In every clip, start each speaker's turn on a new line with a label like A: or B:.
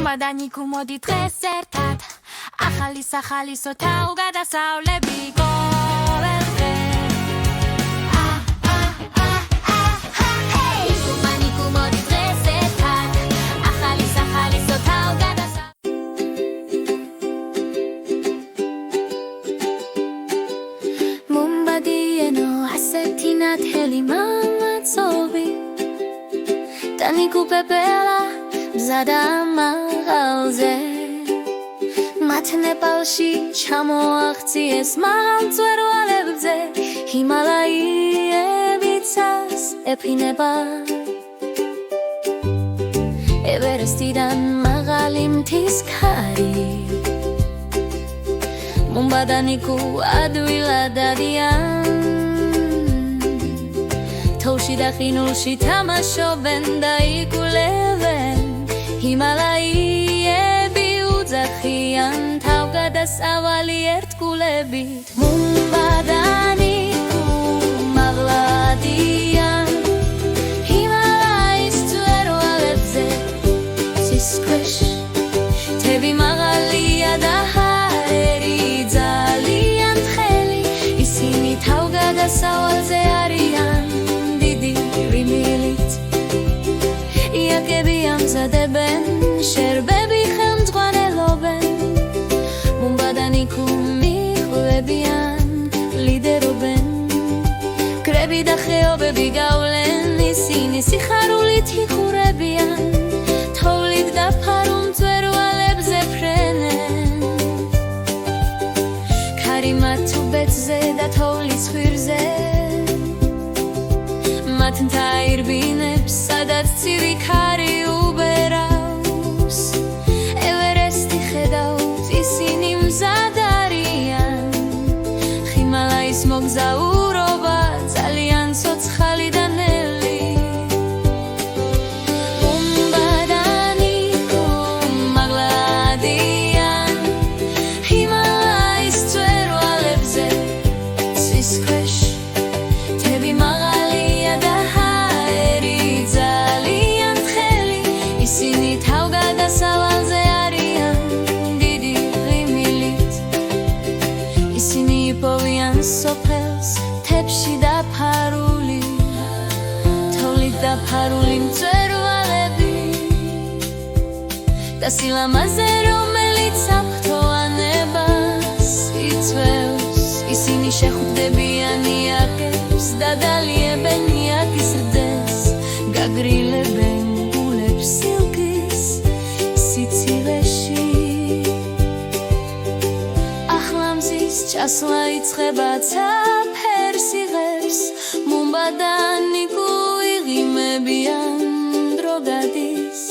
A: მომადანიკუ მოდი დღეს ერთად ახალი სახალისო თავგადასავლები ყოველდღე მომადანიკუ მოდი დღეს ერთად ახალი სახალისო თავგადასავლები მომბადიენო ასეთი ნათელი მამაცობი დანიკუ პეპელა მზადა მაღალზე მათ ნეპალში ჩამოაღწიეს მაღალ მწვერვალებზე ჰიმალაიებიცას ეფინება ევერესტიდან მაღალი მთის ქარი მომბადანიკუ ადვილად დადიან თოვში და ყინულში თამაშობენ და იკვლევენ ჰიმალაიები უძახიან თავგადასავალი ერთგულებით მომბადანიკუ მაღლადიან ჰიმალაის მწვერვალებზე ცის ქვეშ თევი მაღალია და ჰაერი ძალიან თხელი ისინი თავგადასავალზე არიან იაკები ამზადებენ შერბები ხელმძღვანელობენ მომბადანიკუ მიხვდებიან ლიდერობენ კრები და ხეობები გავლენ ისინი სიხარულით იხურებიან თოვლით დაფარულ მწვერვალებზე ფრენენ ქარი მათ უბეთზე და თოვლის ხვირზე მათ მთა-ირბინებს სადაც ცივი ქარი უბერავს ევერესტი ხედავთ ისინი მზად არიან ჰიმალაის მოგზაურობა ძალიან ცოცხალი და ნელი მომბადანიკუ მაღლადიან ჰიმალაის მწვერვალებზე ცის ქვეშ თევი მაღალია და ჰაერი ძალიან თხელი ისინი თავგადასავალზე არიან დიდი ღიმილით ისინი იპოვიან სოფელს თებში დაფარული თოვლით დაფარული მწვერვალები და სილამაზე რომელიც საფრთხოვანებას იწვევს ისინი შეხვდებიან იაკებს და დალიებენ იაკის რძეს გაგრილებენ გულებს სილკის სიცივეში ახლა მზის ჩასვლა იწყება ცაფერს იღებს მომბადანიკუ იღიმებიან დრო გადის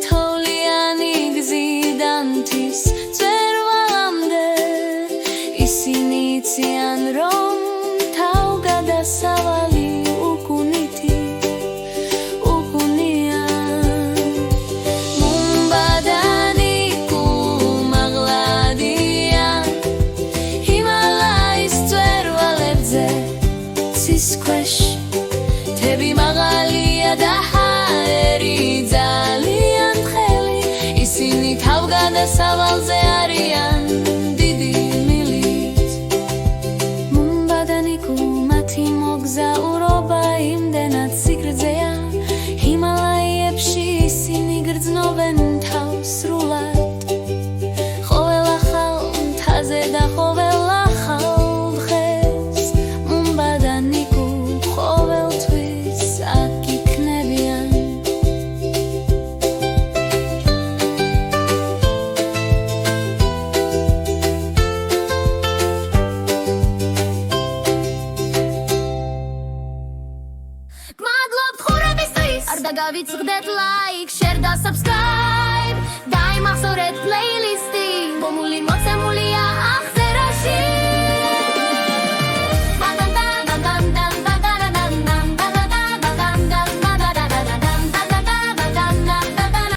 A: თოვლიანი გზიდან მთის მწვერვალამდე ისინი იციან რომ თავგადასავალი უკუნითი უკუნია მომბადანიკუ მაღლადიან ჰიმალაის მწვერვალებზე ცის ქვეშ თევი მაღალია და ჰაერი ძალიან თხელი ისინი თავგადასავალზე არიან დიდი მილით მომბადანიკუ მათი მოგზაურობა იმდენად სიგრძეა ჰიმალაიებში ისინი გრძნობენ თავს სრულად ყოველ ახალ მთაზე და ყოველ ახალ დღეს მომბადანიკუ ყოველთვის აქ იქნებიან გმადლობთ ხურებისთვის არ დაგავიწყდეთ ლაიქ შერ და subscribe დაიმახსოვრეთ პლეილისტი მომული მოწე